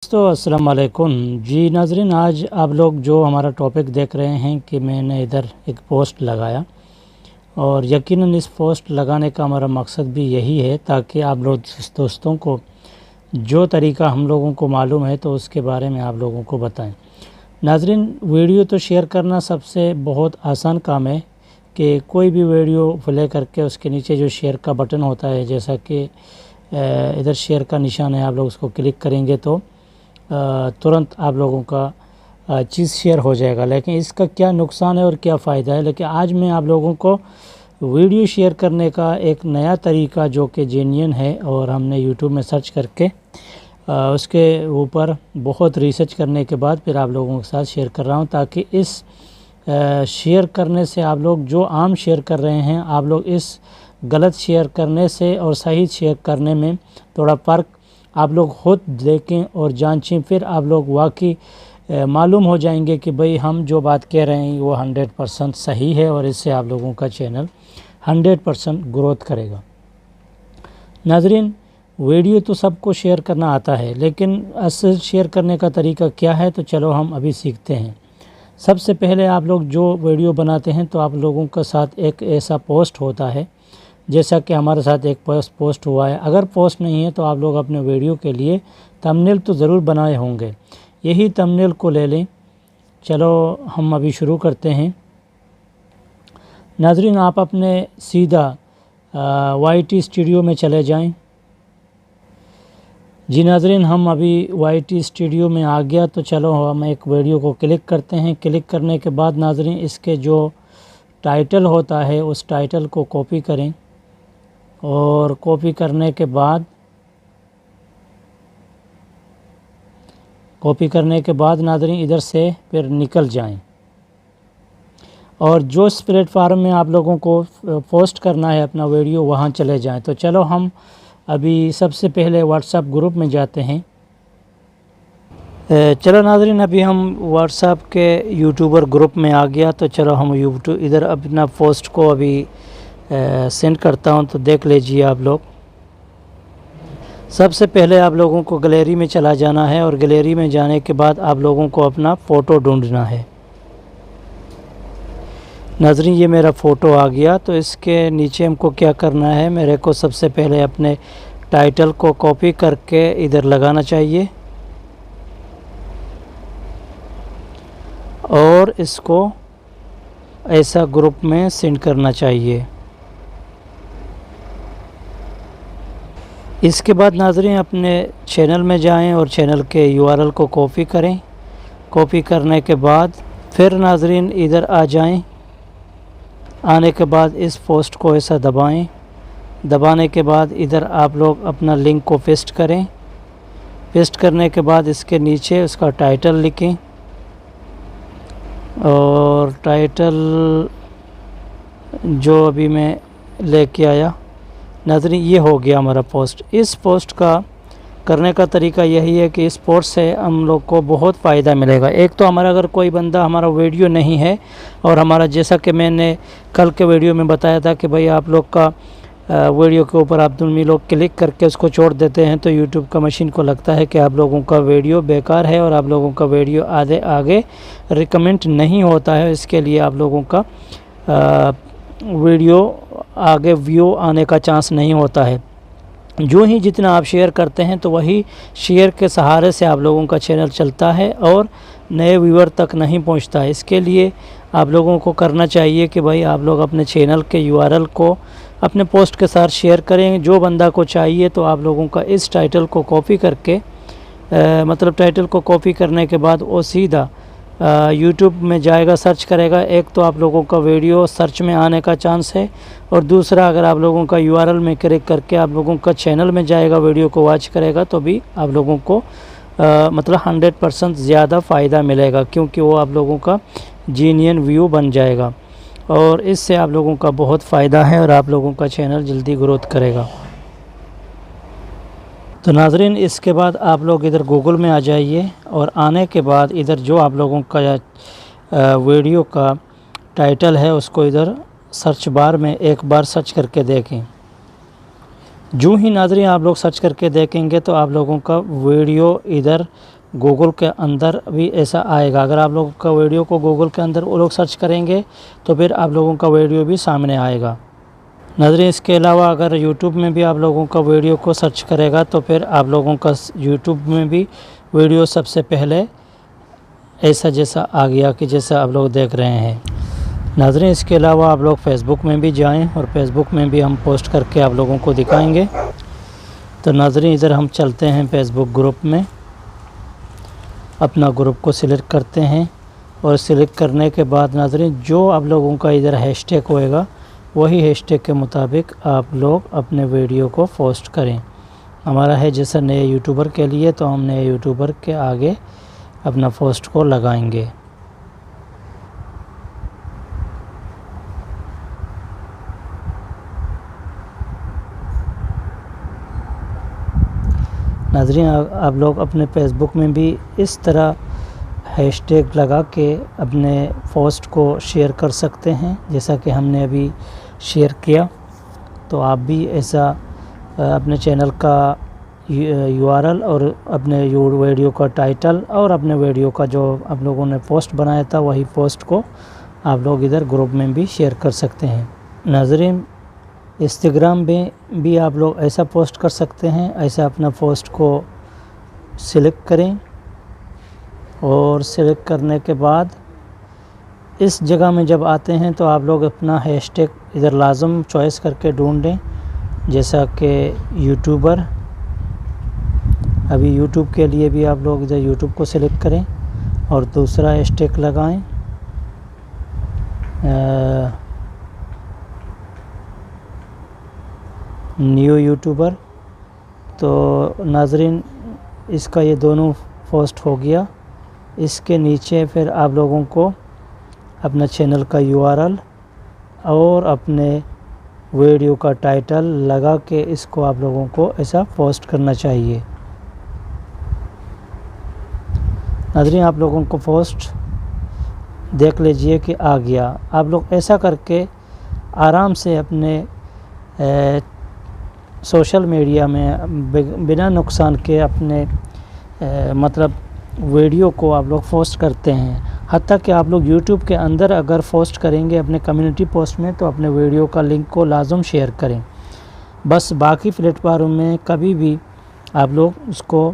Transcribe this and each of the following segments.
दोस्तों अस्सलाम वालेकुम जी नाज़रीन, आज आप लोग जो हमारा टॉपिक देख रहे हैं कि मैंने इधर एक पोस्ट लगाया और यकीनन इस पोस्ट लगाने का हमारा मकसद भी यही है ताकि आप लोग दोस्तों को जो तरीका हम लोगों को मालूम है तो उसके बारे में आप लोगों को बताएं। नाज़रीन, वीडियो तो शेयर करना सबसे बहुत आसान काम है कि कोई भी वीडियो प्ले करके उसके नीचे जो शेयर का बटन होता है, जैसा कि इधर शेयर का निशान है, आप लोग उसको क्लिक करेंगे तो तुरंत आप लोगों का चीज़ शेयर हो जाएगा। लेकिन इसका क्या नुकसान है और क्या फ़ायदा है, लेकिन आज मैं आप लोगों को वीडियो शेयर करने का एक नया तरीका जो कि जेन्युइन है और हमने यूट्यूब में सर्च करके उसके ऊपर बहुत रिसर्च करने के बाद फिर आप लोगों के साथ शेयर कर रहा हूं, ताकि इस शेयर करने से आप लोग जो आम शेयर कर रहे हैं, आप लोग इस गलत शेयर करने से और सही शेयर करने में थोड़ा फ़र्क आप लोग खुद देखें और जांचें, फिर आप लोग वाकई मालूम हो जाएंगे कि भाई हम जो बात कह रहे हैं वो 100% सही है और इससे आप लोगों का चैनल 100% ग्रोथ करेगा। नाज़रीन, वीडियो तो सबको शेयर करना आता है, लेकिन असल शेयर करने का तरीका क्या है, तो चलो हम अभी सीखते हैं। सबसे पहले आप लोग जो वीडियो बनाते हैं तो आप लोगों के साथ एक ऐसा पोस्ट होता है, जैसा कि हमारे साथ एक पोस्ट हुआ है। अगर पोस्ट नहीं है तो आप लोग अपने वीडियो के लिए थंबनेल तो ज़रूर बनाए होंगे, यही थंबनेल को ले लें। चलो हम अभी शुरू करते हैं। नाज़रीन, आप अपने सीधा YT स्टूडियो में चले जाएं। जी नाज़रीन, हम अभी YT स्टूडियो में आ गया, तो चलो हम एक वीडियो को क्लिक करते हैं। क्लिक करने के बाद नाज़रीन, इसके जो टाइटल होता है उस टाइटल को कॉपी करें और कॉपी करने के बाद नाज़रीन इधर से फिर निकल जाएं और जो इस प्लेटफार्म में आप लोगों को पोस्ट करना है अपना वीडियो, वहां चले जाएं। तो चलो हम अभी सबसे पहले व्हाट्सएप ग्रुप में जाते हैं। चलो नाज़रीन, अभी हम व्हाट्सएप के यूट्यूबर ग्रुप में आ गया, तो चलो हम यूट्यूब इधर अपना पोस्ट को अभी सेंड करता हूं, तो देख लीजिए आप लोग। सबसे पहले आप लोगों को गैलरी में चला जाना है और गैलरी में जाने के बाद आप लोगों को अपना फ़ोटो ढूंढना है। नाज़रीन, ये मेरा फ़ोटो आ गया, तो इसके नीचे हमको क्या करना है, मेरे को सबसे पहले अपने टाइटल को कॉपी करके इधर लगाना चाहिए और इसको ऐसा ग्रुप में सेंड करना चाहिए। इसके बाद नाज़रीन अपने चैनल में जाएं और चैनल के URL को कॉपी करें। कॉपी करने के बाद फिर नाज़रीन इधर आ जाएं। आने के बाद इस पोस्ट को ऐसा दबाएं। दबाने के बाद इधर आप लोग अपना लिंक को पेस्ट करें। पेस्ट करने के बाद इसके नीचे उसका टाइटल लिखें और टाइटल जो अभी मैं लेके आया, नाज़रीन ये हो गया हमारा पोस्ट। इस पोस्ट का करने का तरीका यही है कि इस पोस्ट से हम लोग को बहुत फ़ायदा मिलेगा। एक तो हमारा अगर कोई बंदा हमारा वीडियो नहीं है और हमारा, जैसा कि मैंने कल के वीडियो में बताया था कि भाई आप लोग का वीडियो के ऊपर आप लोग क्लिक करके उसको छोड़ देते हैं तो यूट्यूब का मशीन को लगता है कि आप लोगों का वीडियो बेकार है और आप लोगों का वीडियो आगे रिकमेंड नहीं होता है। इसके लिए आप लोगों का वीडियो आगे व्यू आने का चांस नहीं होता है। जो ही जितना आप शेयर करते हैं तो वही शेयर के सहारे से आप लोगों का चैनल चलता है और नए व्यूअर तक नहीं पहुंचता है। इसके लिए आप लोगों को करना चाहिए कि भाई आप लोग अपने चैनल के URL को अपने पोस्ट के साथ शेयर करें। जो बंदा को चाहिए तो आप लोगों का इस टाइटल को कॉपी करके मतलब टाइटल को कॉपी करने के बाद वो सीधा यूट्यूब में जाएगा, सर्च करेगा। एक तो आप लोगों का वीडियो सर्च में आने का चांस है और दूसरा अगर आप लोगों का URL में क्लिक करके आप लोगों का चैनल में जाएगा, वीडियो को वॉच करेगा, तो भी आप लोगों को मतलब 100% ज़्यादा फ़ायदा मिलेगा, क्योंकि वो आप लोगों का जेन्युइन व्यू बन जाएगा और इससे आप लोगों का बहुत फ़ायदा है और आप लोगों का चैनल जल्दी ग्रोथ करेगा। तो नाज़रीन, इसके बाद आप लोग इधर गूगल में आ जाइए और आने के बाद इधर जो आप लोगों का वीडियो का टाइटल है उसको इधर सर्च बार में एक बार सर्च करके देखें। जो ही नाज़रीन आप लोग सर्च करके देखेंगे तो आप लोगों का वीडियो इधर गूगल के अंदर भी ऐसा आएगा। अगर आप लोगों का वीडियो को गूगल के अंदर वो लोग सर्च करेंगे तो फिर आप लोगों का वीडियो भी सामने आएगा। नाज़रीन, इसके अलावा अगर यूट्यूब में भी आप लोगों का वीडियो को सर्च करेगा तो फिर आप लोगों का यूट्यूब में भी वीडियो सबसे पहले ऐसा जैसा आ गया कि जैसा आप लोग देख रहे हैं। नाज़रीन, इसके अलावा आप लोग फेसबुक में भी जाएं और फेसबुक में भी हम पोस्ट करके आप लोगों को दिखाएंगे। तो नाज़रीन, इधर हम चलते हैं फेसबुक ग्रुप में, अपना ग्रुप को सिलेक्ट करते हैं और सिलेक्ट करने के बाद नाज़रीन जो आप लोगों का इधर हैशटैग होएगा वही हैशटैग के मुताबिक आप लोग अपने वीडियो को पोस्ट करें। हमारा है जैसा नए यूट्यूबर के लिए, तो हम नए यूट्यूबर के आगे अपना पोस्ट को लगाएंगे। नाज़रीन, आप लोग अपने फेसबुक में भी इस तरह हैशटैग लगा के अपने पोस्ट को शेयर कर सकते हैं, जैसा कि हमने अभी शेयर किया। तो आप भी ऐसा अपने चैनल का URL और अपने वीडियो का टाइटल और अपने वीडियो का जो आप लोगों ने पोस्ट बनाया था वही पोस्ट को आप लोग इधर ग्रुप में भी शेयर कर सकते हैं। नाज़रीन, इंस्टाग्राम में भी आप लोग ऐसा पोस्ट कर सकते हैं। ऐसा अपना पोस्ट को सिलेक्ट करें और सिलेक्ट करने के बाद इस जगह में जब आते हैं तो आप लोग अपना हैशटैग इधर लाजम चॉइस करके ढूंढें, जैसा कि यूट्यूबर। अभी यूट्यूब के लिए भी आप लोग इधर यूट्यूब को सिलेक्ट करें और दूसरा हैशटैग लगाएं न्यू यूट्यूबर। तो नाज़रीन, इसका ये दोनों पोस्ट हो गया। इसके नीचे फिर आप लोगों को अपना चैनल का URL और अपने वीडियो का टाइटल लगा के इसको आप लोगों को ऐसा पोस्ट करना चाहिए। नाज़रीन, आप लोगों को पोस्ट देख लीजिए कि आ गया। आप लोग ऐसा करके आराम से अपने सोशल मीडिया में बिना नुकसान के अपने मतलब वीडियो को आप लोग पोस्ट करते हैं। हत्ता कि आप लोग यूट्यूब के अंदर अगर पोस्ट करेंगे अपने कम्युनिटी पोस्ट में तो अपने वीडियो का लिंक को लाजम शेयर करें। बस बाकी प्लेटफॉर्म में कभी भी आप लोग उसको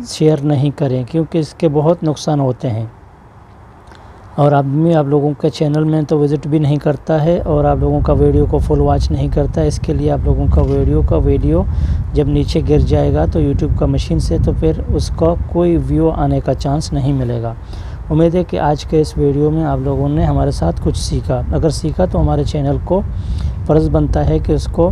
शेयर नहीं करें, क्योंकि इसके बहुत नुकसान होते हैं। और आदमी आप लोगों के चैनल में तो विज़िट भी नहीं करता है और आप लोगों का वीडियो को फुल वॉच नहीं करता है। इसके लिए आप लोगों का वीडियो जब नीचे गिर जाएगा तो यूट्यूब का मशीन से, तो फिर उसका कोई व्यू आने का चांस नहीं मिलेगा। उम्मीद है कि आज के इस वीडियो में आप लोगों ने हमारे साथ कुछ सीखा। अगर सीखा तो हमारे चैनल को फ़र्ज़ बनता है कि उसको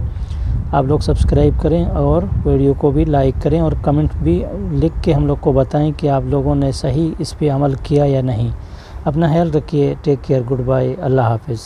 आप लोग सब्सक्राइब करें और वीडियो को भी लाइक करें और कमेंट भी लिख के हम लोग को बताएं कि आप लोगों ने सही इस पे अमल किया या नहीं। अपना ख्याल रखिए। Take care. Good bye. अल्लाह हाफिज़।